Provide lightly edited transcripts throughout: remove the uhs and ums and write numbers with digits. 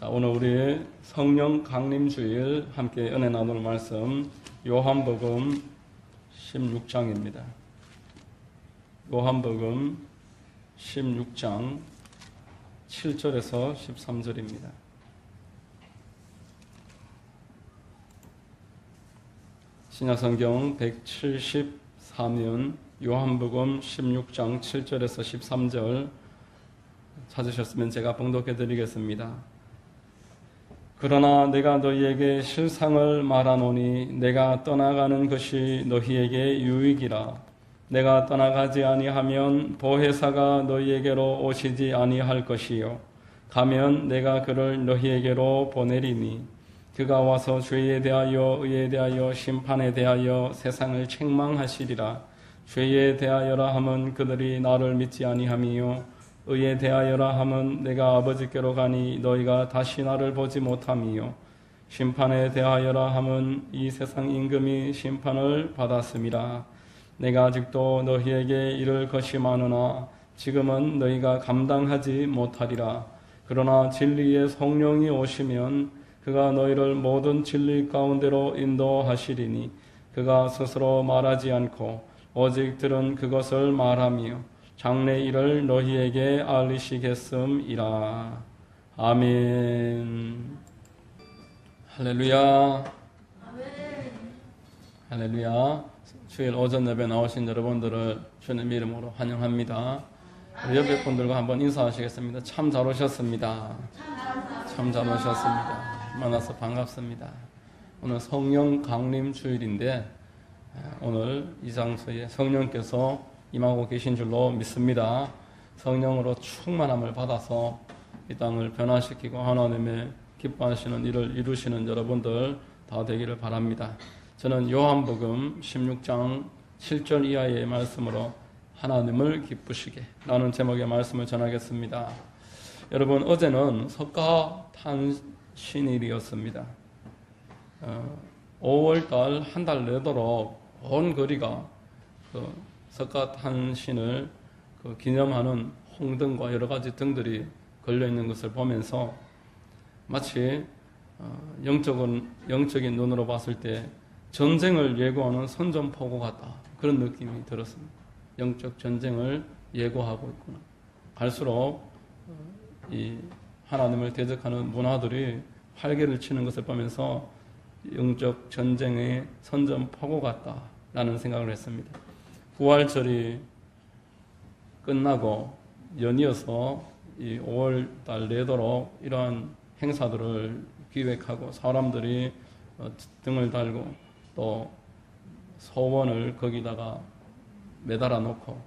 자, 오늘 우리 성령 강림 주일 함께 은혜 나눌 말씀 요한복음 16장입니다. 요한복음 16장 7절에서 13절입니다. 신약성경 173면 요한복음 16장 7절에서 13절 찾으셨으면 제가 봉독해 드리겠습니다. 그러나 내가 너희에게 실상을 말하노니 내가 떠나가는 것이 너희에게 유익이라. 내가 떠나가지 아니하면 보혜사가 너희에게로 오시지 아니할 것이요 가면 내가 그를 너희에게로 보내리니 그가 와서 죄에 대하여 의에 대하여 심판에 대하여 세상을 책망하시리라. 죄에 대하여라 함은 그들이 나를 믿지 아니함이요 의에 대하여라 함은 내가 아버지께로 가니 너희가 다시 나를 보지 못함이요 심판에 대하여라 함은 이 세상 임금이 심판을 받았음이라. 내가 아직도 너희에게 이를 것이 많으나 지금은 너희가 감당하지 못하리라. 그러나 진리의 성령이 오시면 그가 너희를 모든 진리 가운데로 인도하시리니 그가 스스로 말하지 않고 오직 들은 그것을 말하며 장래 일을 너희에게 알리시겠음이라. 아멘. 할렐루야. 아멘. 할렐루야. 주일 오전 예배 나오신 여러분들을 주님 이름으로 환영합니다. 우리 옆에 분들과 한번 인사하시겠습니다. 참 잘 오셨습니다. 참 잘 오셨습니다. 만나서 반갑습니다. 오늘 성령 강림 주일인데 오늘 이 장소에 성령께서 임하고 계신 줄로 믿습니다. 성령으로 충만함을 받아서 이 땅을 변화시키고 하나님의 기뻐하시는 일을 이루시는 여러분들 다 되기를 바랍니다. 저는 요한복음 16장 7절 이하의 말씀으로 하나님을 기쁘시게 라는 제목의 말씀을 전하겠습니다. 여러분, 어제는 석가탄신일이었습니다. 5월달 한 달 내도록 온 거리가 석가탄신을 기념하는 홍등과 여러 가지 등들이 걸려 있는 것을 보면서 마치 영적인 눈으로 봤을 때 전쟁을 예고하는 선전포고 같다, 그런 느낌이 들었습니다. 영적 전쟁을 예고하고 있구나. 갈수록 이 하나님을 대적하는 문화들이 활개를 치는 것을 보면서 영적 전쟁의 선전포고 같다라는 생각을 했습니다. 부활절이 끝나고 연이어서 이 5월달 내도록 이러한 행사들을 기획하고 사람들이 등을 달고 또 소원을 거기다가 매달아 놓고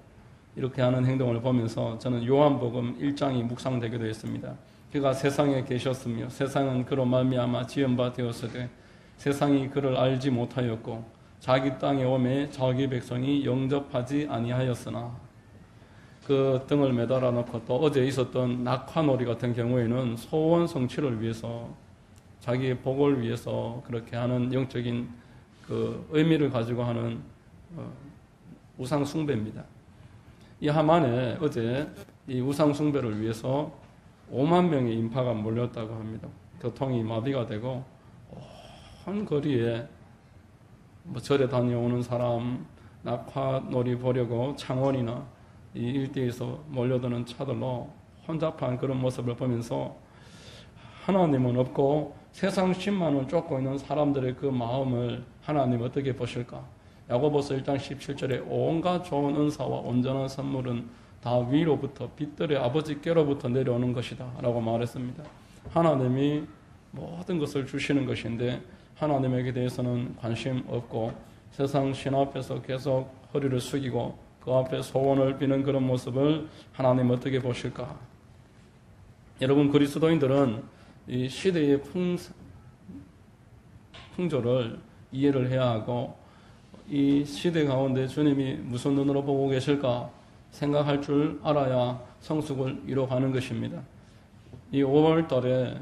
이렇게 하는 행동을 보면서 저는 요한복음 1장이 묵상되기도 했습니다. 그가 세상에 계셨으며 세상은 그로 말미암아 지은 바 되었으되 세상이 그를 알지 못하였고 자기 땅에 오매 자기 백성이 영접하지 아니하였으나, 그 등을 매달아 놓고 또 어제 있었던 낙화놀이 같은 경우에는 소원 성취를 위해서 자기의 복을 위해서 그렇게 하는 영적인 그 의미를 가지고 하는 우상 숭배입니다. 이 하만에 어제 이 우상 숭배를 위해서 5만 명의 인파가 몰렸다고 합니다. 교통이 마비가 되고 온 거리에 절에 다녀오는 사람, 낙화놀이 보려고 창원이나 이 일대에서 몰려드는 차들로 혼잡한 그런 모습을 보면서 하나님은 없고 세상 신만을 쫓고 있는 사람들의 그 마음을 하나님 어떻게 보실까? 야고보서 1장 17절에 온갖 좋은 은사와 온전한 선물은 다 위로부터 빛들의 아버지께로부터 내려오는 것이다 라고 말했습니다. 하나님이 모든 것을 주시는 것인데 하나님에게 대해서는 관심 없고 세상 신 앞에서 계속 허리를 숙이고 그 앞에 소원을 비는 그런 모습을 하나님 어떻게 보실까? 여러분, 그리스도인들은 이 시대의 풍조를 이해를 해야 하고 이 시대 가운데 주님이 무슨 눈으로 보고 계실까 생각할 줄 알아야 성숙을 이뤄가는 것입니다. 이 5월 달에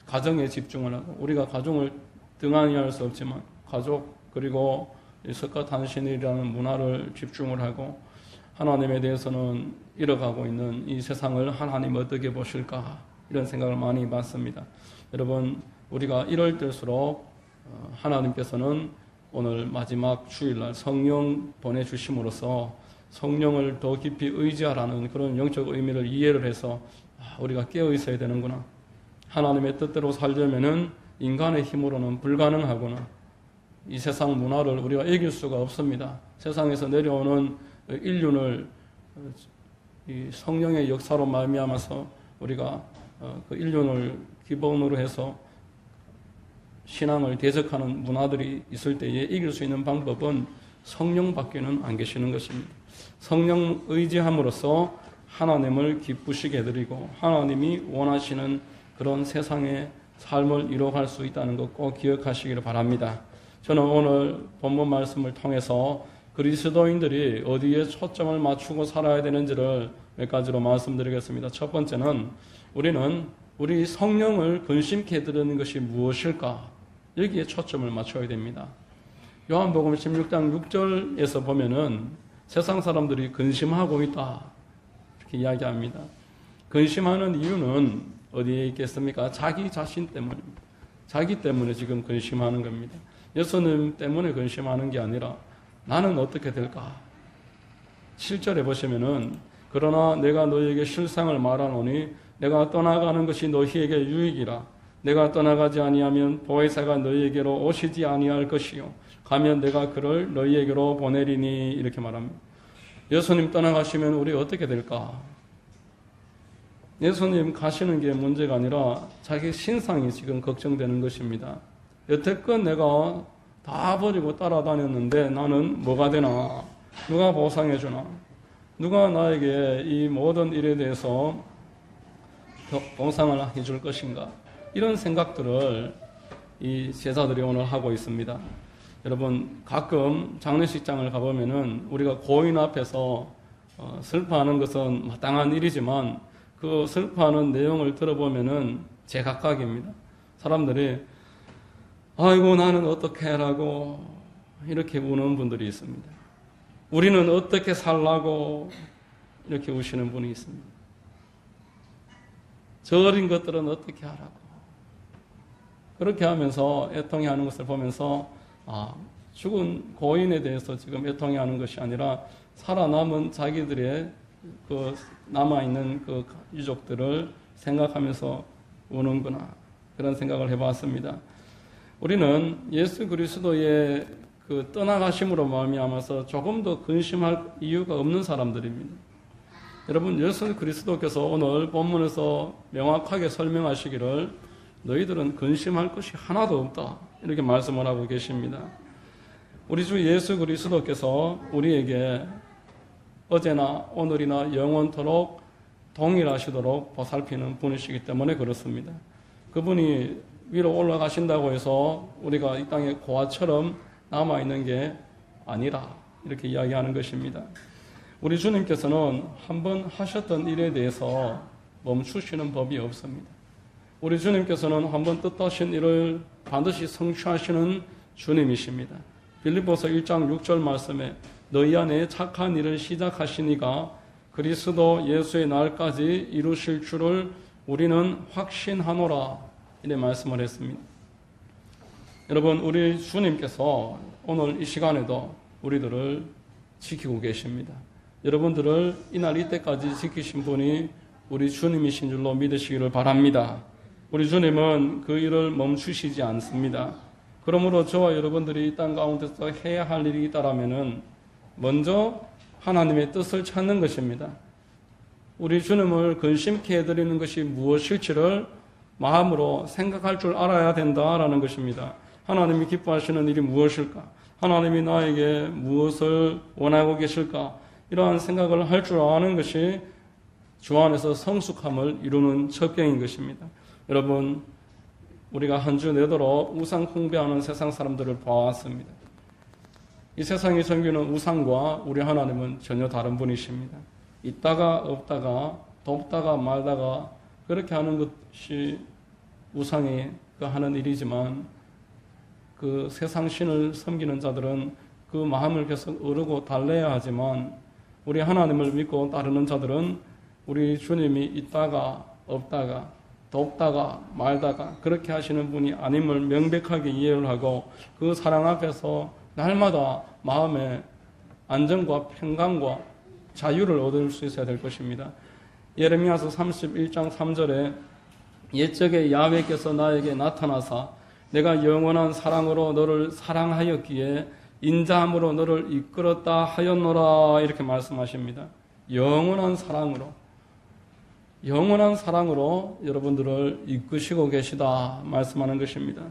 가정에 집중을 하고, 우리가 가정을 등한히할 수 없지만 가족 그리고 석가탄신일이라는 문화를 집중을 하고 하나님에 대해서는 잃어가고 있는 이 세상을 하나님 어떻게 보실까 이런 생각을 많이 받습니다. 여러분, 우리가 이럴 때일수록 하나님께서는 오늘 마지막 주일날 성령 보내주심으로써 성령을 더 깊이 의지하라는 그런 영적 의미를 이해를 해서 우리가 깨어 있어야 되는구나. 하나님의 뜻대로 살려면은 인간의 힘으로는 불가능하구나. 이 세상 문화를 우리가 이길 수가 없습니다. 세상에서 내려오는 인륜을 이 성령의 역사로 말미암아서 우리가 그 인륜을 기본으로 해서 신앙을 대적하는 문화들이 있을 때에 이길 수 있는 방법은 성령밖에는 안 계시는 것입니다. 성령 의지함으로써 하나님을 기쁘시게 해드리고 하나님이 원하시는 그런 세상의 삶을 이뤄갈 수 있다는 것 꼭 기억하시기를 바랍니다. 저는 오늘 본문 말씀을 통해서 그리스도인들이 어디에 초점을 맞추고 살아야 되는지를 몇 가지로 말씀드리겠습니다. 첫 번째는 우리는 우리 성령을 근심케 해드리는 것이 무엇일까? 여기에 초점을 맞춰야 됩니다. 요한복음 16장 6절에서 보면은 세상 사람들이 근심하고 있다 이렇게 이야기합니다. 근심하는 이유는 어디에 있겠습니까? 자기 자신 때문입니다. 자기 때문에 지금 근심하는 겁니다. 예수님 때문에 근심하는 게 아니라 나는 어떻게 될까? 7절에 보시면은 그러나 내가 너희에게 실상을 말하노니 내가 떠나가는 것이 너희에게 유익이라. 내가 떠나가지 아니하면 보혜사가 너희에게로 오시지 아니할 것이요 가면 내가 그를 너희에게로 보내리니 이렇게 말합니다. 예수님 떠나가시면 우리 어떻게 될까? 예수님 가시는 게 문제가 아니라 자기 신상이 지금 걱정되는 것입니다. 여태껏 내가 다 버리고 따라다녔는데 나는 뭐가 되나? 누가 보상해 주나? 누가 나에게 이 모든 일에 대해서 보상을 해줄 것인가? 이런 생각들을 이 제자들이 오늘 하고 있습니다. 여러분, 가끔 장례식장을 가보면은 우리가 고인 앞에서 슬퍼하는 것은 마땅한 일이지만 그 슬퍼하는 내용을 들어보면은 제각각입니다. 사람들이 아이고 나는 어떻게 하라고 이렇게 우는 분들이 있습니다. 우리는 어떻게 살라고 이렇게 우시는 분이 있습니다. 저 어린 것들은 어떻게 하라고 그렇게 하면서 애통해하는 것을 보면서 죽은 고인에 대해서 지금 애통해하는 것이 아니라 살아남은 자기들의 그 남아있는 그 유족들을 생각하면서 우는구나 그런 생각을 해봤습니다. 우리는 예수 그리스도의 그 떠나가심으로 말미암아서 조금 더 근심할 이유가 없는 사람들입니다. 여러분, 예수 그리스도께서 오늘 본문에서 명확하게 설명하시기를 너희들은 근심할 것이 하나도 없다 이렇게 말씀을 하고 계십니다. 우리 주 예수 그리스도께서 우리에게 어제나 오늘이나 영원토록 동일하시도록 보살피는 분이시기 때문에 그렇습니다. 그분이 위로 올라가신다고 해서 우리가 이 땅에 고아처럼 남아있는 게 아니라 이렇게 이야기하는 것입니다. 우리 주님께서는 한번 하셨던 일에 대해서 멈추시는 법이 없습니다. 우리 주님께서는 한번 뜻하신 일을 반드시 성취하시는 주님이십니다. 빌립보서 1장 6절 말씀에 너희 안에 착한 일을 시작하시니가 그리스도 예수의 날까지 이루실 줄을 우리는 확신하노라 이렇게 말씀을 했습니다. 여러분, 우리 주님께서 오늘 이 시간에도 우리들을 지키고 계십니다. 여러분들을 이날 이때까지 지키신 분이 우리 주님이신 줄로 믿으시기를 바랍니다. 우리 주님은 그 일을 멈추시지 않습니다. 그러므로 저와 여러분들이 이 땅 가운데서 해야 할 일이 있다라면은 먼저 하나님의 뜻을 찾는 것입니다. 우리 주님을 근심케 해드리는 것이 무엇일지를 마음으로 생각할 줄 알아야 된다라는 것입니다. 하나님이 기뻐하시는 일이 무엇일까? 하나님이 나에게 무엇을 원하고 계실까? 이러한 생각을 할 줄 아는 것이 주 안에서 성숙함을 이루는 첩경인 것입니다. 여러분, 우리가 한 주 내도록 우상 숭배하는 세상 사람들을 봐왔습니다. 이 세상이 섬기는 우상과 우리 하나님은 전혀 다른 분이십니다. 있다가 없다가 돕다가 말다가 그렇게 하는 것이 우상이 하는 일이지만 그 세상 신을 섬기는 자들은 그 마음을 계속 어르고 달래야 하지만 우리 하나님을 믿고 따르는 자들은 우리 주님이 있다가 없다가 돕다가 말다가 그렇게 하시는 분이 아님을 명백하게 이해를 하고 그 사랑 앞에서 날마다 마음의 안정과 평강과 자유를 얻을 수 있어야 될 것입니다. 예레미야서 31장 3절에 옛적에 야훼께서 나에게 나타나사 내가 영원한 사랑으로 너를 사랑하였기에 인자함으로 너를 이끌었다 하였노라 이렇게 말씀하십니다. 영원한 사랑으로 여러분들을 이끄시고 계시다 말씀하는 것입니다.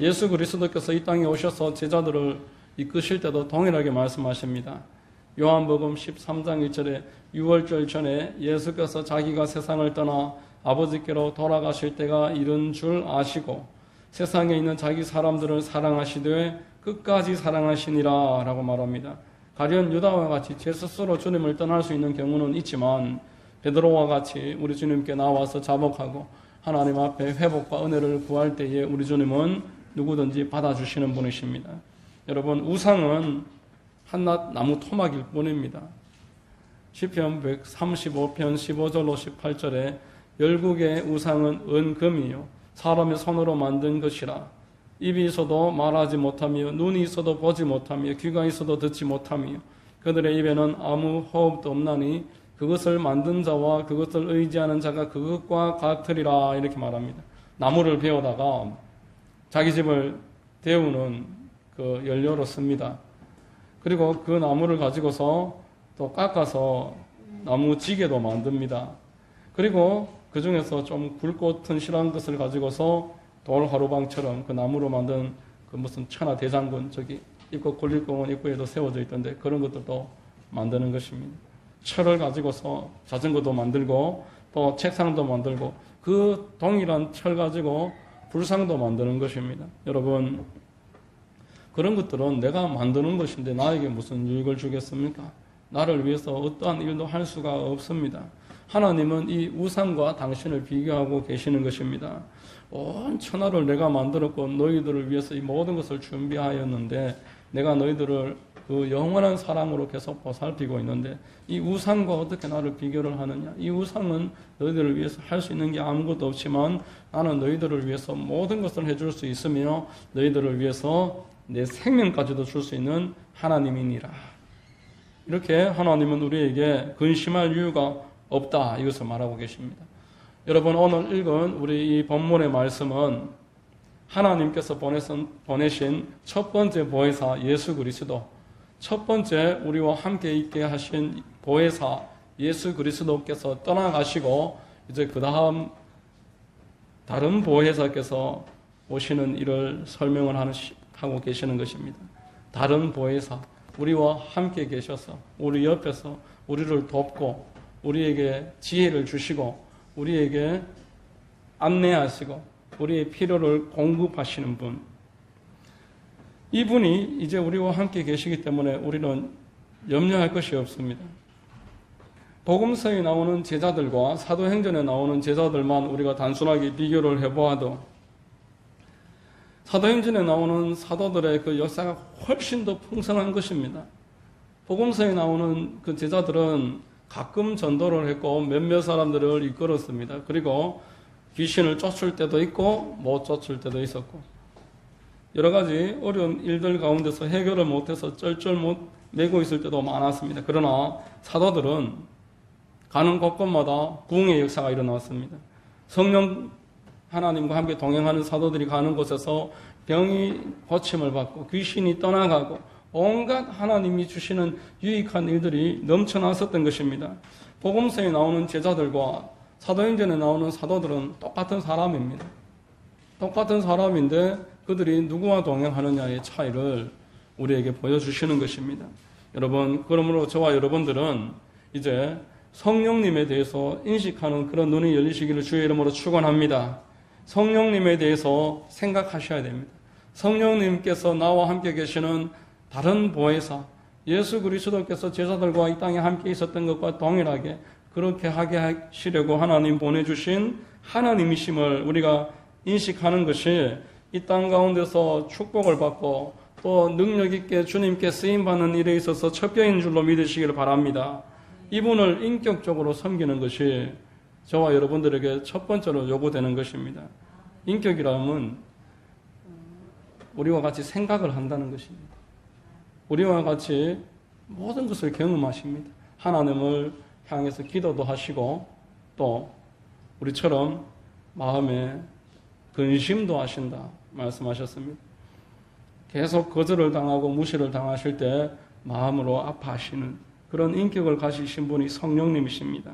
예수 그리스도께서 이 땅에 오셔서 제자들을 이끄실 때도 동일하게 말씀하십니다. 요한복음 13장 1절에 유월절 전에 예수께서 자기가 세상을 떠나 아버지께로 돌아가실 때가 이른 줄 아시고 세상에 있는 자기 사람들을 사랑하시되 끝까지 사랑하시니라 라고 말합니다. 가련 유다와 같이 제 스스로 주님을 떠날 수 있는 경우는 있지만 베드로와 같이 우리 주님께 나와서 자복하고 하나님 앞에 회복과 은혜를 구할 때에 우리 주님은 누구든지 받아주시는 분이십니다. 여러분, 우상은 한낱 나무 토막일 뿐입니다. 시편 135편 15절로 18절에 열국의 우상은 은금이요 사람의 손으로 만든 것이라 입이 있어도 말하지 못하며 눈이 있어도 보지 못하며 귀가 있어도 듣지 못하며 그들의 입에는 아무 호흡도 없나니 그것을 만든 자와 그것을 의지하는 자가 그것과 같으리라 이렇게 말합니다. 나무를 베어다가 자기 집을 데우는 그 연료로 씁니다. 그리고 그 나무를 가지고서 또 깎아서 나무 지게도 만듭니다. 그리고 그 중에서 좀 굵고 튼실한 것을 가지고서 돌 하루방처럼 그 나무로 만든 그 무슨 천하 대장군 저기 입구 굴릴공원 입구에도 세워져 있던데 그런 것들도 만드는 것입니다. 철을 가지고서 자전거도 만들고 또 책상도 만들고 그 동일한 철 가지고 불상도 만드는 것입니다. 여러분, 그런 것들은 내가 만드는 것인데 나에게 무슨 유익을 주겠습니까? 나를 위해서 어떠한 일도 할 수가 없습니다. 하나님은 이 우상과 당신을 비교하고 계시는 것입니다. 온 천하를 내가 만들었고 너희들을 위해서 이 모든 것을 준비하였는데 내가 너희들을 그 영원한 사랑으로 계속 보살피고 있는데 이 우상과 어떻게 나를 비교를 하느냐? 이 우상은 너희들을 위해서 할 수 있는 게 아무것도 없지만 나는 너희들을 위해서 모든 것을 해줄 수 있으며 너희들을 위해서 내 생명까지도 줄 수 있는 하나님이니라. 이렇게 하나님은 우리에게 근심할 이유가 없다 이것을 말하고 계십니다. 여러분, 오늘 읽은 우리 이 본문의 말씀은 하나님께서 보내신 첫 번째 보혜사 예수 그리스도, 첫 번째 우리와 함께 있게 하신 보혜사 예수 그리스도께서 떠나가시고 이제 그 다음 다른 보혜사께서 오시는 일을 설명을 하고 계시는 것입니다. 다른 보혜사, 우리와 함께 계셔서 우리 옆에서 우리를 돕고 우리에게 지혜를 주시고 우리에게 안내하시고 우리의 필요를 공급하시는 분, 이분이 이제 우리와 함께 계시기 때문에 우리는 염려할 것이 없습니다. 복음서에 나오는 제자들과 사도행전에 나오는 제자들만 우리가 단순하게 비교를 해보아도 사도행전에 나오는 사도들의 그 역사가 훨씬 더 풍성한 것입니다. 복음서에 나오는 그 제자들은 가끔 전도를 했고 몇몇 사람들을 이끌었습니다. 그리고 귀신을 쫓을 때도 있고 못 쫓을 때도 있었고 여러 가지 어려운 일들 가운데서 해결을 못해서 쩔쩔 못 매고 있을 때도 많았습니다. 그러나 사도들은 가는 곳곳마다 부흥의 역사가 일어났습니다. 성령 하나님과 함께 동행하는 사도들이 가는 곳에서 병이 고침을 받고 귀신이 떠나가고 온갖 하나님이 주시는 유익한 일들이 넘쳐났었던 것입니다. 복음서에 나오는 제자들과 사도행전에 나오는 사도들은 똑같은 사람입니다. 똑같은 사람인데 그들이 누구와 동행하느냐의 차이를 우리에게 보여주시는 것입니다. 여러분, 그러므로 저와 여러분들은 이제 성령님에 대해서 인식하는 그런 눈이 열리시기를 주의 이름으로 축원합니다. 성령님에 대해서 생각하셔야 됩니다. 성령님께서 나와 함께 계시는 다른 보혜사, 예수 그리스도께서 제자들과 이 땅에 함께 있었던 것과 동일하게 그렇게 하게 하시려고 하나님 보내주신 하나님이심을 우리가 인식하는 것이 이 땅 가운데서 축복을 받고 또 능력 있게 주님께 쓰임받는 일에 있어서 첫 뼈인 줄로 믿으시기를 바랍니다. 이분을 인격적으로 섬기는 것이 저와 여러분들에게 첫 번째로 요구되는 것입니다. 인격이라면 우리와 같이 생각을 한다는 것입니다. 우리와 같이 모든 것을 경험하십니다. 하나님을 향해서 기도도 하시고 또 우리처럼 마음에 근심도 하신다 말씀하셨습니다. 계속 거절을 당하고 무시를 당하실 때 마음으로 아파하시는 그런 인격을 가지신 분이 성령님이십니다.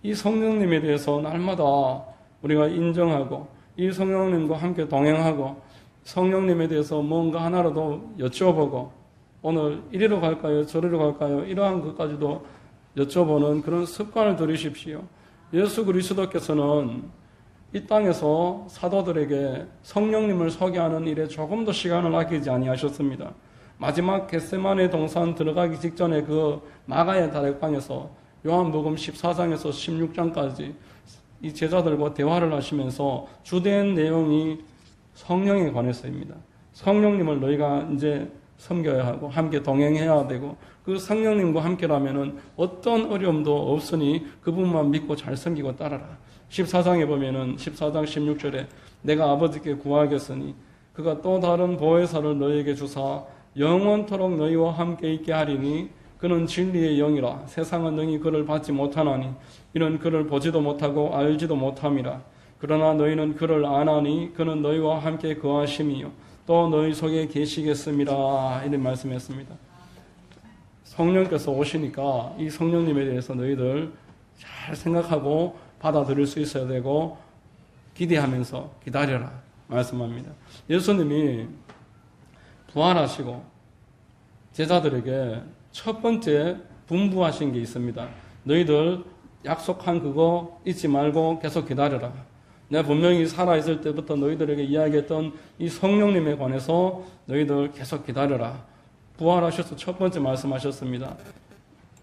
이 성령님에 대해서 날마다 우리가 인정하고 이 성령님과 함께 동행하고 성령님에 대해서 뭔가 하나라도 여쭤보고 오늘 이리로 갈까요? 저리로 갈까요? 이러한 것까지도 여쭤보는 그런 습관을 들이십시오. 예수 그리스도께서는 이 땅에서 사도들에게 성령님을 소개하는 일에 조금 더 시간을 아끼지 아니하셨습니다. 마지막 겟세마네 동산 들어가기 직전에 그 마가의 다락방에서 요한복음 14장에서 16장까지 이 제자들과 대화를 하시면서 주된 내용이 성령에 관해서입니다. 성령님을 너희가 이제 섬겨야 하고 함께 동행해야 되고 그 성령님과 함께라면은 어떤 어려움도 없으니 그분만 믿고 잘 섬기고 따라라. 14장에 보면은 14장 16절에 내가 아버지께 구하겠으니 그가 또 다른 보혜사를 너희에게 주사 영원토록 너희와 함께 있게 하리니 그는 진리의 영이라 세상은 능히 그를 받지 못하나니 이는 그를 보지도 못하고 알지도 못함이라. 그러나 너희는 그를 아나니 그는 너희와 함께 거하심이요 또 너희 속에 계시겠습니다. 이런 말씀했습니다. 성령께서 오시니까 이 성령님에 대해서 너희들 잘 생각하고 받아들일 수 있어야 되고 기대하면서 기다려라 말씀합니다. 예수님이 부활하시고 제자들에게 첫 번째 분부하신 게 있습니다. 너희들 약속한 그거 잊지 말고 계속 기다려라. 내가 분명히 살아있을 때부터 너희들에게 이야기했던 이 성령님에 관해서 너희들 계속 기다려라. 부활하셔서 첫 번째 말씀하셨습니다.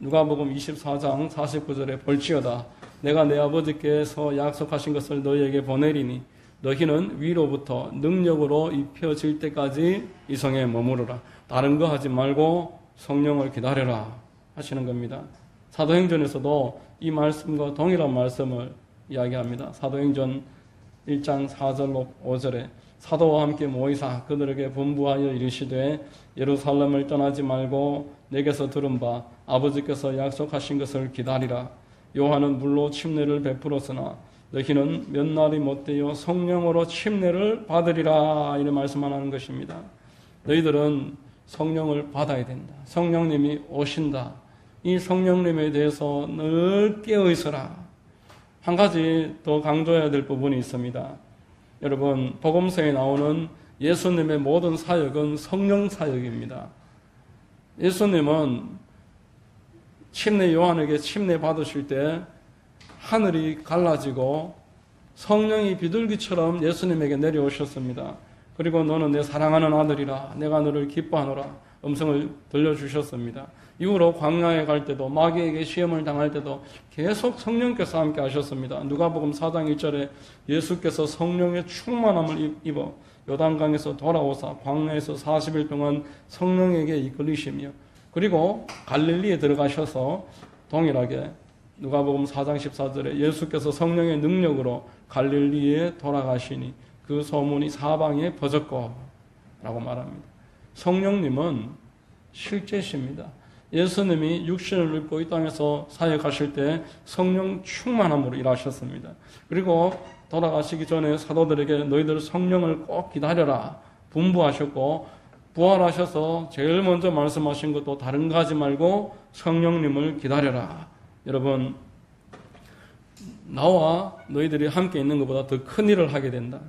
누가복음 24장 49절에 볼지어다 내가 내 아버지께서 약속하신 것을 너희에게 보내리니 너희는 위로부터 능력으로 입혀질 때까지 이 성에 머무르라. 다른 거 하지 말고 성령을 기다려라 하시는 겁니다. 사도행전에서도 이 말씀과 동일한 말씀을 이야기합니다. 사도행전 1장 4절로 5절에 사도와 함께 모이사 그들에게 분부하여 이르시되 예루살렘을 떠나지 말고 내게서 들은 바 아버지께서 약속하신 것을 기다리라. 요한은 물로 침례를 베풀었으나 너희는 몇 날이 못되어 성령으로 침례를 받으리라. 이런 말씀만 하는 것입니다. 너희들은 성령을 받아야 된다. 성령님이 오신다. 이 성령님에 대해서 늘 깨어 있어라. 한 가지 더 강조해야 될 부분이 있습니다. 여러분, 복음서에 나오는 예수님의 모든 사역은 성령 사역입니다. 예수님은 침례 요한에게 침례 받으실 때 하늘이 갈라지고 성령이 비둘기처럼 예수님에게 내려오셨습니다. 그리고 너는 내 사랑하는 아들이라 내가 너를 기뻐하노라 음성을 들려주셨습니다. 이후로 광야에 갈 때도 마귀에게 시험을 당할 때도 계속 성령께서 함께 하셨습니다. 누가복음 4장 1절에 예수께서 성령의 충만함을 입어 요단강에서 돌아오사 광야에서 40일 동안 성령에게 이끌리시며 그리고 갈릴리에 들어가셔서 동일하게 누가복음 4장 14절에 예수께서 성령의 능력으로 갈릴리에 돌아가시니 그 소문이 사방에 퍼졌고 라고 말합니다. 성령님은 실제십니다. 예수님이 육신을 입고 이 땅에서 사역하실 때 성령 충만함으로 일하셨습니다. 그리고 돌아가시기 전에 사도들에게 너희들 성령을 꼭 기다려라 분부하셨고 부활하셔서 제일 먼저 말씀하신 것도 다른 거 하지 말고 성령님을 기다려라. 여러분, 나와 너희들이 함께 있는 것보다 더 큰 일을 하게 된다.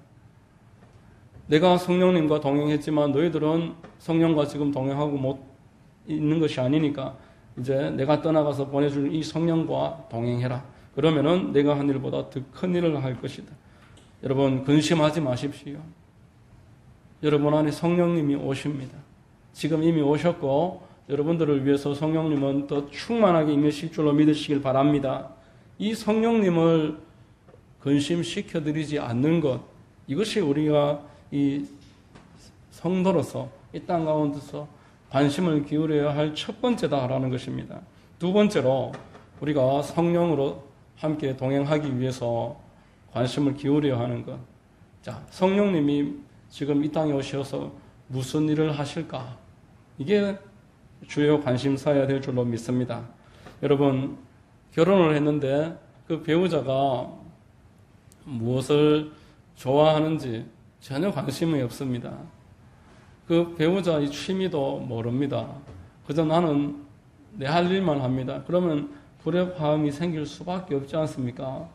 내가 성령님과 동행했지만 너희들은 성령과 지금 동행하고 못 있는 것이 아니니까 이제 내가 떠나가서 보내줄 이 성령과 동행해라. 그러면은 내가 한 일보다 더 큰 일을 할 것이다. 여러분, 근심하지 마십시오. 여러분 안에 성령님이 오십니다. 지금 이미 오셨고 여러분들을 위해서 성령님은 더 충만하게 임하실 줄로 믿으시길 바랍니다. 이 성령님을 근심시켜드리지 않는 것, 이것이 우리가 이 성도로서 이 땅 가운데서 관심을 기울여야 할 첫 번째다라는 것입니다. 두 번째로 우리가 성령으로 함께 동행하기 위해서 관심을 기울여야 하는 것. 자, 성령님이 지금 이 땅에 오셔서 무슨 일을 하실까? 이게 주요 관심사여야 될 줄로 믿습니다. 여러분, 결혼을 했는데 그 배우자가 무엇을 좋아하는지 전혀 관심이 없습니다. 그 배우자의 취미도 모릅니다. 그저 나는 내 할 일만 합니다. 그러면 불협화음이 생길 수밖에 없지 않습니까?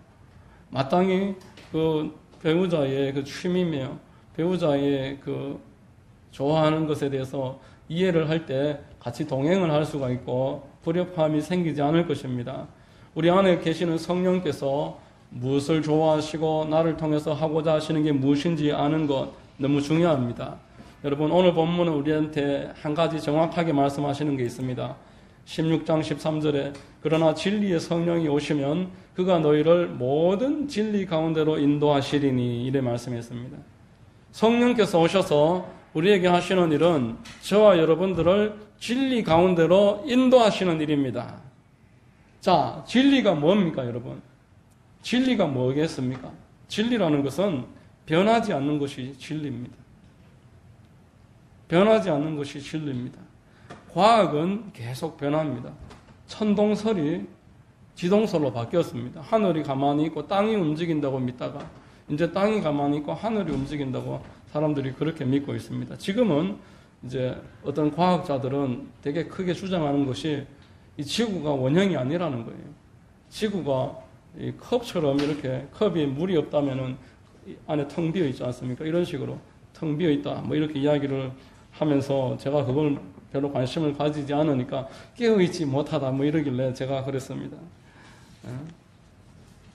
마땅히 그 배우자의 그 취미며 배우자의 그 좋아하는 것에 대해서 이해를 할 때 같이 동행을 할 수가 있고 불협화음이 생기지 않을 것입니다. 우리 안에 계시는 성령께서 무엇을 좋아하시고 나를 통해서 하고자 하시는 게 무엇인지 아는 것 너무 중요합니다. 여러분, 오늘 본문은 우리한테 한 가지 정확하게 말씀하시는 게 있습니다. 16장 13절에 그러나 진리의 성령이 오시면 그가 너희를 모든 진리 가운데로 인도하시리니 이래 말씀했습니다. 성령께서 오셔서 우리에게 하시는 일은 저와 여러분들을 진리 가운데로 인도하시는 일입니다. 자, 진리가 뭡니까, 여러분? 진리가 뭐겠습니까? 진리라는 것은 변하지 않는 것이 진리입니다. 변하지 않는 것이 진리입니다. 과학은 계속 변합니다. 천동설이 지동설로 바뀌었습니다. 하늘이 가만히 있고 땅이 움직인다고 믿다가 이제 땅이 가만히 있고 하늘이 움직인다고 사람들이 그렇게 믿고 있습니다. 지금은 이제 어떤 과학자들은 되게 크게 주장하는 것이 이 지구가 원형이 아니라는 거예요. 지구가 이 컵처럼 이렇게 컵이 물이 없다면은 안에 텅 비어 있지 않습니까? 이런 식으로 텅 비어 있다. 뭐 이렇게 이야기를 하면서 제가 그걸 별로 관심을 가지지 않으니까 깨어있지 못하다 뭐 이러길래 제가 그랬습니다.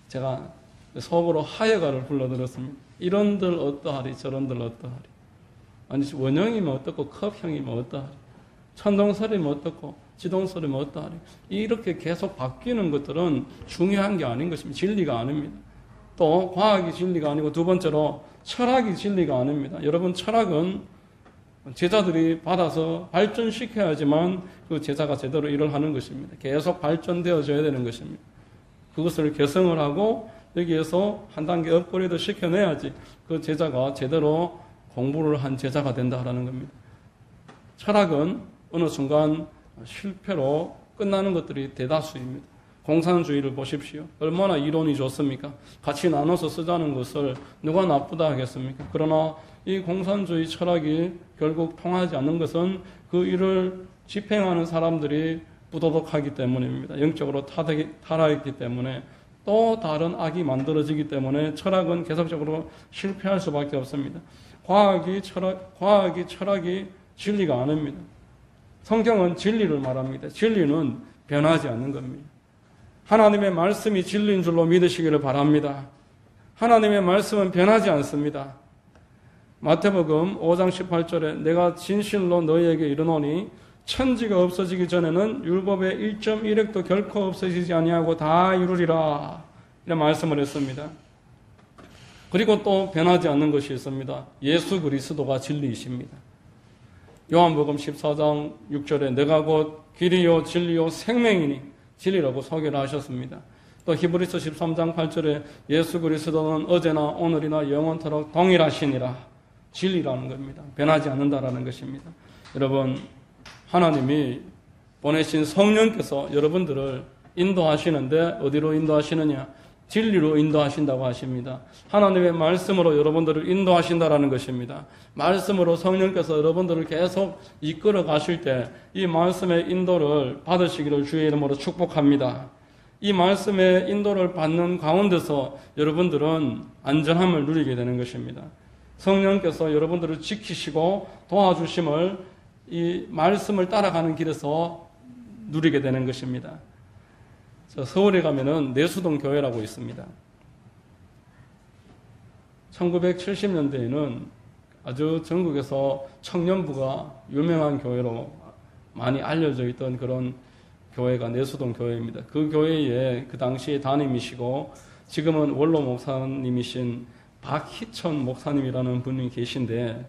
제가 속으로 하여가를 불러들었습니다. 이런들 어떠하리 저런들 어떠하리. 아니 원형이면 어떻고 컵형이면 어떠하리. 천동설이면 어떻고 지동설이면 어떠하리. 이렇게 계속 바뀌는 것들은 중요한 게 아닌 것입니다. 진리가 아닙니다. 또 과학이 진리가 아니고 두 번째로 철학이 진리가 아닙니다. 여러분, 철학은 제자들이 받아서 발전시켜야지만 그 제자가 제대로 일을 하는 것입니다. 계속 발전되어져야 되는 것입니다. 그것을 개성을 하고 여기에서 한 단계 업그레이드 시켜내야지 그 제자가 제대로 공부를 한 제자가 된다라는 겁니다. 철학은 어느 순간 실패로 끝나는 것들이 대다수입니다. 공산주의를 보십시오. 얼마나 이론이 좋습니까? 같이 나눠서 쓰자는 것을 누가 나쁘다 하겠습니까? 그러나 이 공산주의 철학이 결국 통하지 않는 것은 그 일을 집행하는 사람들이 부도덕하기 때문입니다. 영적으로 타락했기 때문에 또 다른 악이 만들어지기 때문에 철학은 계속적으로 실패할 수밖에 없습니다. 과학이 철학이 진리가 아닙니다. 성경은 진리를 말합니다. 진리는 변하지 않는 겁니다. 하나님의 말씀이 진리인 줄로 믿으시기를 바랍니다. 하나님의 말씀은 변하지 않습니다. 마태복음 5장 18절에 내가 진실로 너희에게 이르노니 천지가 없어지기 전에는 율법의 1.1획도 결코 없어지지 아니하고 다 이루리라 이런 말씀을 했습니다. 그리고 또 변하지 않는 것이 있습니다. 예수 그리스도가 진리이십니다. 요한복음 14장 6절에 내가 곧 길이요 진리요 생명이니 진리라고 소개를 하셨습니다. 또 히브리서 13장 8절에 예수 그리스도는 어제나 오늘이나 영원토록 동일하시니라. 진리라는 겁니다. 변하지 않는다라는 것입니다. 여러분, 하나님이 보내신 성령께서 여러분들을 인도하시는데 어디로 인도하시느냐? 진리로 인도하신다고 하십니다. 하나님의 말씀으로 여러분들을 인도하신다라는 것입니다. 말씀으로 성령께서 여러분들을 계속 이끌어 가실 때 이 말씀의 인도를 받으시기를 주의 이름으로 축복합니다. 이 말씀의 인도를 받는 가운데서 여러분들은 안전함을 누리게 되는 것입니다. 성령께서 여러분들을 지키시고 도와주심을 이 말씀을 따라가는 길에서 누리게 되는 것입니다. 서울에 가면은 내수동 교회라고 있습니다. 1970년대에는 아주 전국에서 청년부가 유명한 교회로 많이 알려져 있던 그런 교회가 내수동 교회입니다. 그 교회에 그 당시에 담임이시고 지금은 원로 목사님이신 박희천 목사님이라는 분이 계신데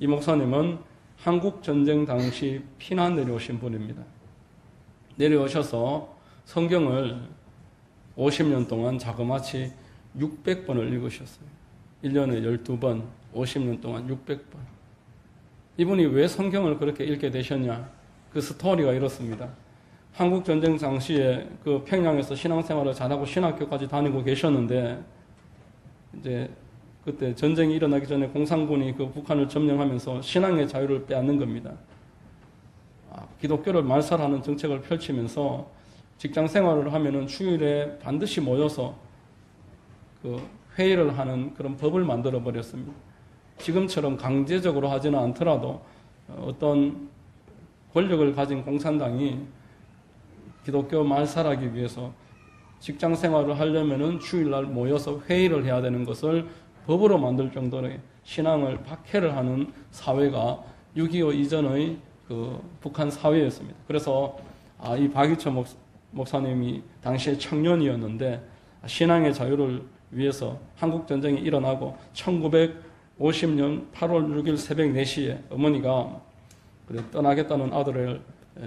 이 목사님은 한국전쟁 당시 피난 내려오신 분입니다. 내려오셔서 성경을 50년 동안 자그마치 600번을 읽으셨어요. 1년에 12번, 50년 동안 600번. 이분이 왜 성경을 그렇게 읽게 되셨냐? 그 스토리가 이렇습니다. 한국전쟁 당시에 그 평양에서 신앙생활을 잘하고 신학교까지 다니고 계셨는데, 이제 그때 전쟁이 일어나기 전에 공산군이 그 북한을 점령하면서 신앙의 자유를 빼앗는 겁니다. 기독교를 말살하는 정책을 펼치면서 직장 생활을 하면은 주일에 반드시 모여서 그 회의를 하는 그런 법을 만들어 버렸습니다. 지금처럼 강제적으로 하지는 않더라도 어떤 권력을 가진 공산당이 기독교 말살하기 위해서 직장 생활을 하려면은 주일날 모여서 회의를 해야 되는 것을 법으로 만들 정도로 신앙을 박해를 하는 사회가 6.25 이전의 그 북한 사회였습니다. 그래서 이 박유천 목사님이 당시에 청년이었는데 신앙의 자유를 위해서 한국전쟁이 일어나고 1950년 8월 6일 새벽 4시에 어머니가 떠나겠다는 아들을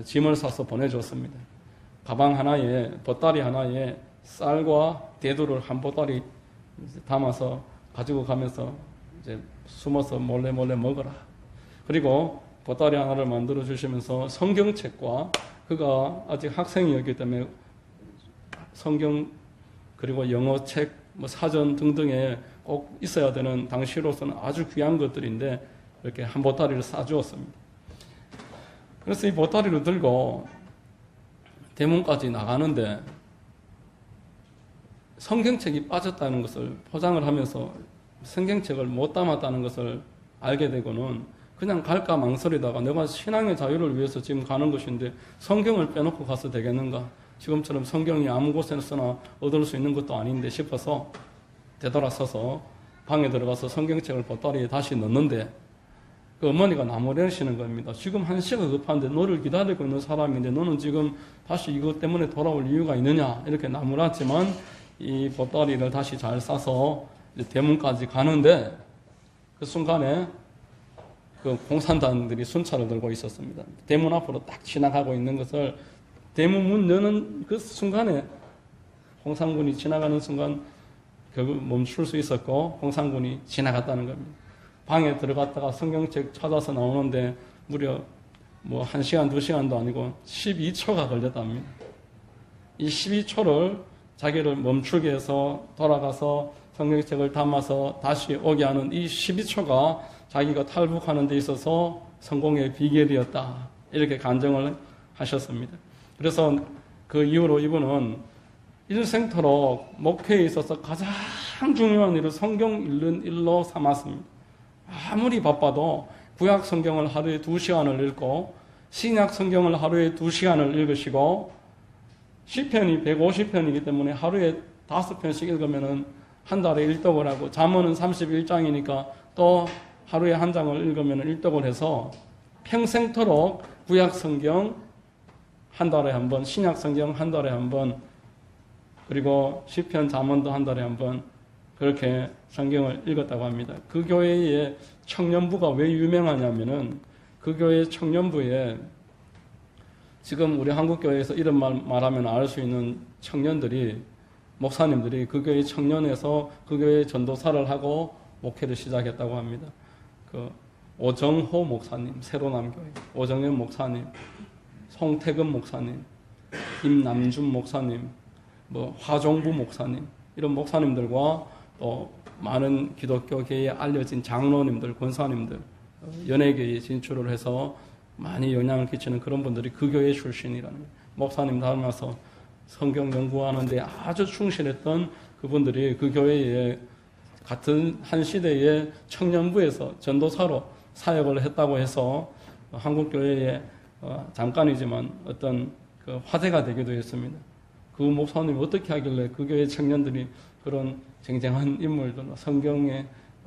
짐을 싸서 보내줬습니다. 가방 하나에, 보따리 하나에 쌀과 대두를 한 보따리 담아서 가지고 가면서 이제 숨어서 몰래 먹어라. 그리고 보따리 하나를 만들어 주시면서 성경책과, 그가 아직 학생이었기 때문에 성경 그리고 영어책, 사전 등등에 꼭 있어야 되는 당시로서는 아주 귀한 것들인데 이렇게 한 보따리를 싸주었습니다. 그래서 이 보따리를 들고 대문까지 나가는데 성경책이 빠졌다는 것을 포장을 하면서 성경책을 못 담았다는 것을 알게 되고는 그냥 갈까 망설이다가 내가 신앙의 자유를 위해서 지금 가는 것인데 성경을 빼놓고 가서 되겠는가? 지금처럼 성경이 아무 곳에서나 얻을 수 있는 것도 아닌데 싶어서 되돌아서서 방에 들어가서 성경책을 보따리에 다시 넣는데 그 어머니가 나무래시는 겁니다. 지금 1시가 급한데 너를 기다리고 있는 사람인데 너는 지금 다시 이것 때문에 돌아올 이유가 있느냐? 이렇게 나무랐지만 이 보따리를 다시 잘 싸서 대문까지 가는데 그 순간에 그 공산당들이 순찰을 들고 있었습니다. 대문 앞으로 딱 지나가고 있는 것을 대문 문 여는 그 순간에 공산군이 지나가는 순간 결국 멈출 수 있었고 공산군이 지나갔다는 겁니다. 방에 들어갔다가 성경책 찾아서 나오는데 무려 1시간, 2시간도 아니고 12초가 걸렸답니다. 이 12초를 자기를 멈추게 해서 돌아가서 성경책을 담아서 다시 오게 하는 이 12초가 자기가 탈북하는 데 있어서 성공의 비결이었다. 이렇게 간증을 하셨습니다. 그래서 그 이후로 이분은 일생토록 목회에 있어서 가장 중요한 일을 성경 읽는 일로 삼았습니다. 아무리 바빠도 구약 성경을 하루에 2시간을 읽고 신약 성경을 하루에 2시간을 읽으시고 시편이 150편이기 때문에 하루에 5편씩 읽으면은 한 달에 1독을 하고 잠언은 31장이니까 또 하루에 한 장을 읽으면 1독을 해서 평생토록 구약 성경 한 달에 한 번, 신약 성경 한 달에 한 번, 그리고 시편 잠언도 한 달에 한 번 그렇게 성경을 읽었다고 합니다. 그 교회의 청년부가 왜 유명하냐면은 그 교회 청년부에 지금 우리 한국교회에서 이런 말하면 알 수 있는 청년들이, 목사님들이 그 교회 청년에서 그 교회 전도사를 하고 목회를 시작했다고 합니다. 그 오정호 목사님, 새로남교회, 오정현 목사님, 송태근 목사님, 김남준 목사님, 화종부 목사님, 이런 목사님들과 또 많은 기독교계에 알려진 장로님들, 권사님들, 연예계에 진출을 해서 많이 영향을 끼치는 그런 분들이 그 교회 출신이라는 거예요. 목사님 닮아서 성경 연구하는데 아주 충실했던 그분들이 그 교회에 같은 한 시대의 청년부에서 전도사로 사역을 했다고 해서 한국교회에 잠깐이지만 어떤 그 화제가 되기도 했습니다. 그 목사님이 어떻게 하길래 그 교회 청년들이 그런 쟁쟁한 인물들, 성경에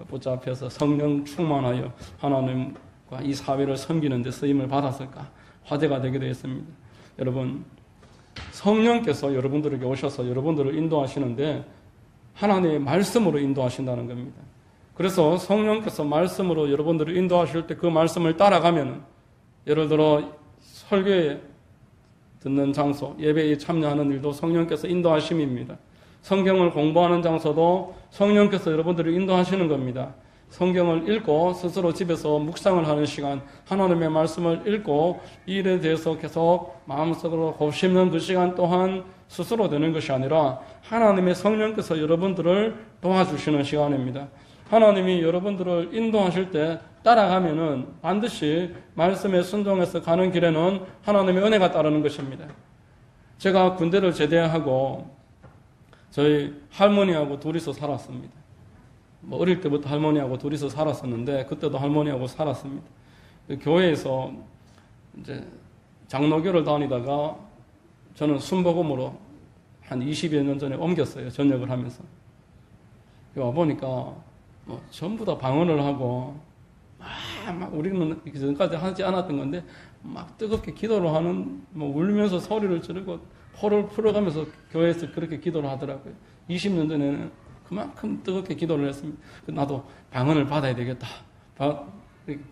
붙잡혀서 성령 충만하여 하나님과 이 사회를 섬기는 데 쓰임을 받았을까? 화제가 되기도 했습니다. 여러분, 성령께서 여러분들에게 오셔서 여러분들을 인도하시는데 하나님의 말씀으로 인도하신다는 겁니다. 그래서 성령께서 말씀으로 여러분들을 인도하실 때 그 말씀을 따라가면, 예를 들어 설교에 듣는 장소, 예배에 참여하는 일도 성령께서 인도하심입니다. 성경을 공부하는 장소도 성령께서 여러분들을 인도하시는 겁니다. 성경을 읽고 스스로 집에서 묵상을 하는 시간, 하나님의 말씀을 읽고 이 일에 대해서 계속 마음속으로 곱씹는 그 시간 또한 스스로 되는 것이 아니라 하나님의 성령께서 여러분들을 도와주시는 시간입니다. 하나님이 여러분들을 인도하실 때 따라가면은 반드시 말씀에 순종해서 가는 길에는 하나님의 은혜가 따르는 것입니다. 제가 군대를 제대하고 저희 할머니하고 둘이서 살았습니다. 어릴 때부터 할머니하고 둘이서 살았었는데 그때도 할머니하고 살았습니다. 교회에서 이제 장로교를 다니다가 저는 순복음으로 한 20여 년 전에 옮겼어요. 전역을 하면서. 와보니까 전부 다 방언을 하고 막 우리는 전까지 하지 않았던 건데 막 뜨겁게 기도를 하는, 울면서 소리를 지르고 포를 풀어가면서 교회에서 그렇게 기도를 하더라고요. 20년 전에는 그만큼 뜨겁게 기도를 했습니다. 나도 방언을 받아야 되겠다.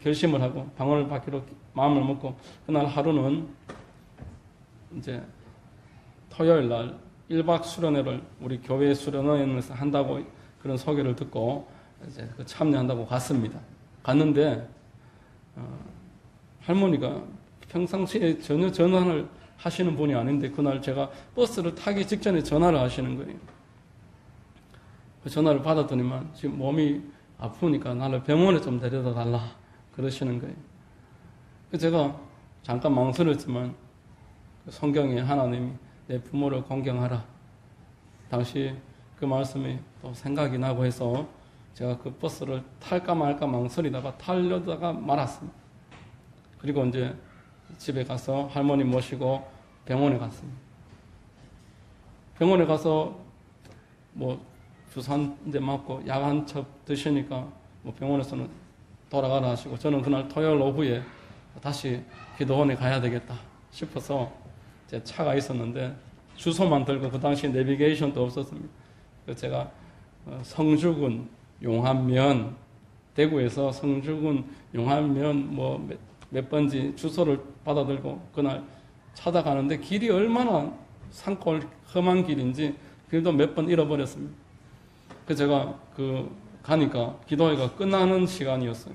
결심을 하고 방언을 받기로 마음을 먹고 그날 하루는 이제 토요일 날 1박 수련회를 우리 교회 수련회에서 한다고 그런 소개를 듣고 이제 참여한다고 갔습니다. 갔는데 할머니가 평상시에 전혀 전화를 하시는 분이 아닌데 그날 제가 버스를 타기 직전에 전화를 하시는 거예요. 그 전화를 받았더니만 지금 몸이 아프니까 나를 병원에 좀 데려다 달라 그러시는 거예요. 제가 잠깐 망설였지만 성경에 하나님이 내 부모를 공경하라. 당시 그 말씀이 또 생각이 나고 해서 제가 그 버스를 탈까 말까 망설이다가 타려다가 말았습니다. 그리고 이제 집에 가서 할머니 모시고 병원에 갔습니다. 병원에 가서 주사 한 대 맞고 약 한 첩 드시니까 병원에서는 돌아가라 하시고 저는 그날 토요일 오후에 다시 기도원에 가야 되겠다 싶어서 제 차가 있었는데 주소만 들고 그 당시 내비게이션도 없었습니다. 그래서 제가 성주군 용암면 대구에서 성주군 용암면 몇 번지 주소를 받아들고 그날 찾아가는데 길이 얼마나 산골 험한 길인지 길도 몇 번 잃어버렸습니다. 그래서 제가 가니까 기도회가 끝나는 시간이었어요.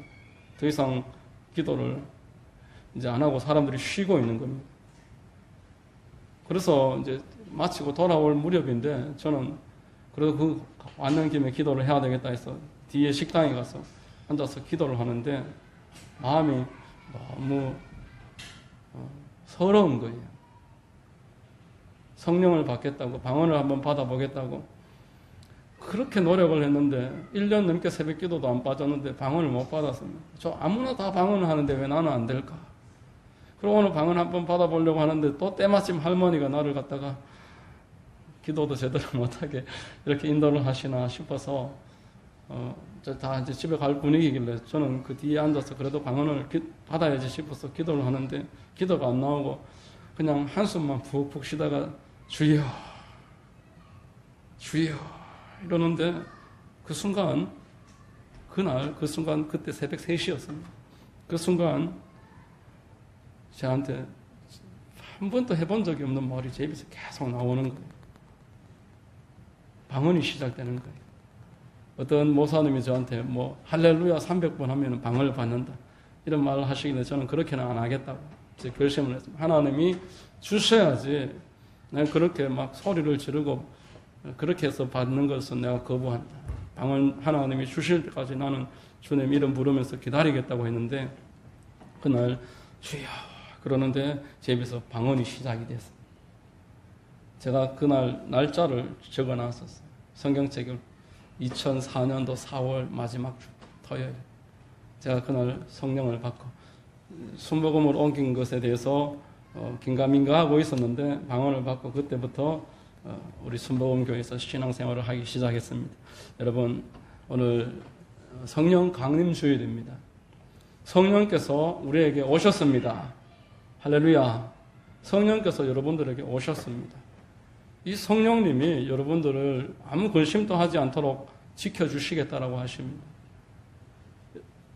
더 이상 기도를 이제 안 하고 사람들이 쉬고 있는 겁니다. 그래서 이제 마치고 돌아올 무렵인데 저는 그래도 왔는 김에 기도를 해야 되겠다 해서 뒤에 식당에 가서 앉아서 기도를 하는데 마음이 너무 서러운 거예요. 성령을 받겠다고 방언을 한번 받아보겠다고 그렇게 노력을 했는데 1년 넘게 새벽 기도도 안 빠졌는데 방언을 못 받았습니다. 저 아무나 다 방언을 하는데 왜 나는 안 될까? 그리고 오늘 방언 한번 받아보려고 하는데 또 때마침 할머니가 나를 갖다가 기도도 제대로 못하게 이렇게 인도를 하시나 싶어서 다 이제 집에 갈 분위기길래 저는 그 뒤에 앉아서 그래도 방언을 받아야지 싶어서 기도를 하는데 기도가 안 나오고 그냥 한숨만 푹푹 쉬다가 주여 주여 이러는데 그 순간 그때 새벽 3시였습니다. 그 순간 저한테 한 번도 해본 적이 없는 말이 제 입에서 계속 나오는 거예요. 방언이 시작되는 거예요. 어떤 모사님이 저한테 할렐루야 300번 하면 방언을 받는다 이런 말을 하시길래 저는 그렇게는 안 하겠다고 이제 결심을 했습니다. 하나님이 주셔야지 내가 그렇게 막 소리를 지르고 그렇게 해서 받는 것은 내가 거부한다. 방언 하나님이 주실 때까지 나는 주님 이름 부르면서 기다리겠다고 했는데 그날 주여 그러는데 제 입에서 방언이 시작이 됐습니다. 제가 그날 날짜를 적어놨었어요. 성경책을 2004년도 4월 마지막 주 토요일 제가 그날 성령을 받고 순복음으로 옮긴 것에 대해서 긴가민가하고 있었는데 방언을 받고 그때부터 우리 순복음교회에서 신앙생활을 하기 시작했습니다. 여러분 오늘 성령 강림 주일입니다. 성령께서 우리에게 오셨습니다. 할렐루야. 성령께서 여러분들에게 오셨습니다. 이 성령님이 여러분들을 아무 근심도 하지 않도록 지켜주시겠다라고 하십니다.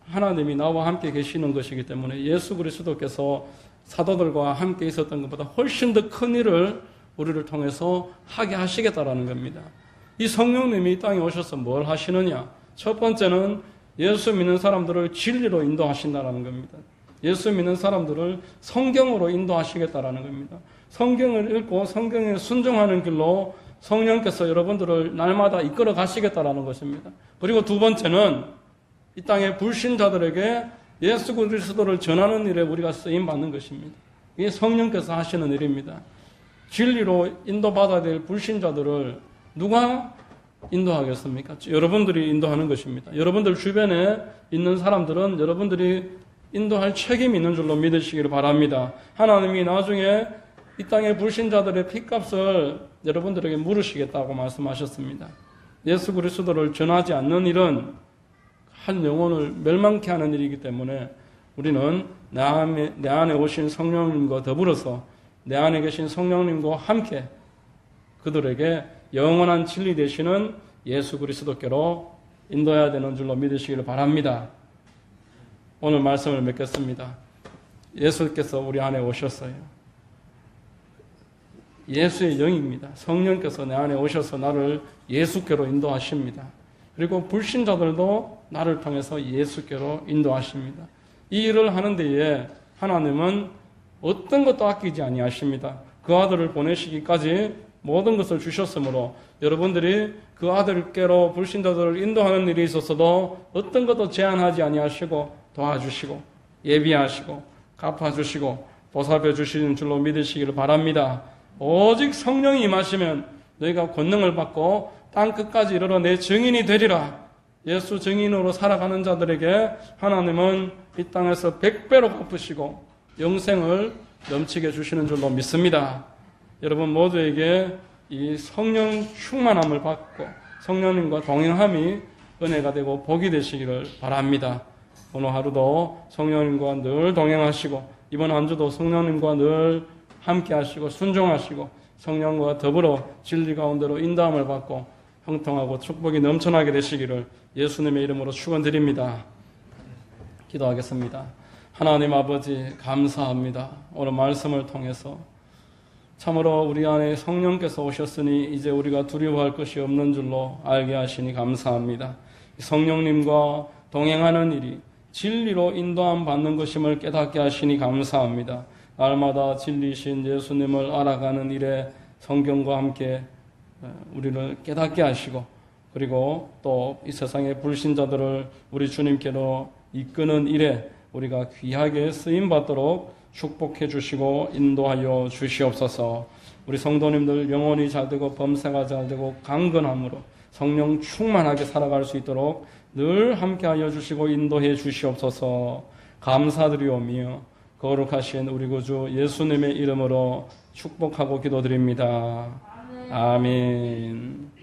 하나님이 나와 함께 계시는 것이기 때문에 예수 그리스도께서 사도들과 함께 있었던 것보다 훨씬 더 큰 일을 우리를 통해서 하게 하시겠다라는 겁니다. 이 성령님이 이 땅에 오셔서 뭘 하시느냐? 첫 번째는 예수 믿는 사람들을 진리로 인도하신다는 겁니다. 예수 믿는 사람들을 성경으로 인도하시겠다라는 겁니다. 성경을 읽고 성경에 순종하는 길로 성령께서 여러분들을 날마다 이끌어 가시겠다라는 것입니다. 그리고 두 번째는 이 땅의 불신자들에게 예수 그리스도를 전하는 일에 우리가 쓰임 받는 것입니다. 이게 성령께서 하시는 일입니다. 진리로 인도받아야 될 불신자들을 누가 인도하겠습니까? 여러분들이 인도하는 것입니다. 여러분들 주변에 있는 사람들은 여러분들이 인도할 책임이 있는 줄로 믿으시기를 바랍니다. 하나님이 나중에 이 땅의 불신자들의 핏값을 여러분들에게 물으시겠다고 말씀하셨습니다. 예수 그리스도를 전하지 않는 일은 한 영혼을 멸망케 하는 일이기 때문에 우리는 내 안에 오신 성령님과 더불어서 내 안에 계신 성령님과 함께 그들에게 영원한 진리 되시는 예수 그리스도께로 인도해야 되는 줄로 믿으시기를 바랍니다. 오늘 말씀을 맺겠습니다. 예수께서 우리 안에 오셨어요. 예수의 영입니다. 성령께서 내 안에 오셔서 나를 예수께로 인도하십니다. 그리고 불신자들도 나를 통해서 예수께로 인도하십니다. 이 일을 하는 데에 하나님은 어떤 것도 아끼지 아니하십니다. 그 아들을 보내시기까지 모든 것을 주셨으므로 여러분들이 그 아들께로 불신자들을 인도하는 일이 있어서도 어떤 것도 제한하지 아니하시고 도와주시고 예비하시고 갚아주시고 보살펴 주시는 줄로 믿으시기를 바랍니다. 오직 성령이 임하시면 너희가 권능을 받고 땅 끝까지 이르러 내 증인이 되리라. 예수 증인으로 살아가는 자들에게 하나님은 이 땅에서 100배로 갚으시고 영생을 넘치게 주시는 줄로 믿습니다. 여러분 모두에게 이 성령 충만함을 받고 성령님과 동행함이 은혜가 되고 복이 되시기를 바랍니다. 오늘 하루도 성령님과 늘 동행하시고 이번 한 주도 성령님과 늘 함께 하시고 순종하시고 성령과 더불어 진리 가운데로 인도함을 받고 형통하고 축복이 넘쳐나게 되시기를 예수님의 이름으로 축원드립니다. 기도하겠습니다. 하나님 아버지 감사합니다. 오늘 말씀을 통해서 참으로 우리 안에 성령께서 오셨으니 이제 우리가 두려워할 것이 없는 줄로 알게 하시니 감사합니다. 성령님과 동행하는 일이 진리로 인도함 받는 것임을 깨닫게 하시니 감사합니다. 날마다 진리신 예수님을 알아가는 일에 성경과 함께 우리를 깨닫게 하시고 그리고 또 이 세상의 불신자들을 우리 주님께로 이끄는 일에 우리가 귀하게 쓰임받도록 축복해 주시고 인도하여 주시옵소서. 우리 성도님들 영혼이 잘 되고 범사가 잘 되고 강건함으로 성령 충만하게 살아갈 수 있도록 늘 함께하여 주시고 인도해 주시옵소서. 감사드리오며 거룩하신 우리 구주 예수님의 이름으로 축복하고 기도드립니다. 아멘.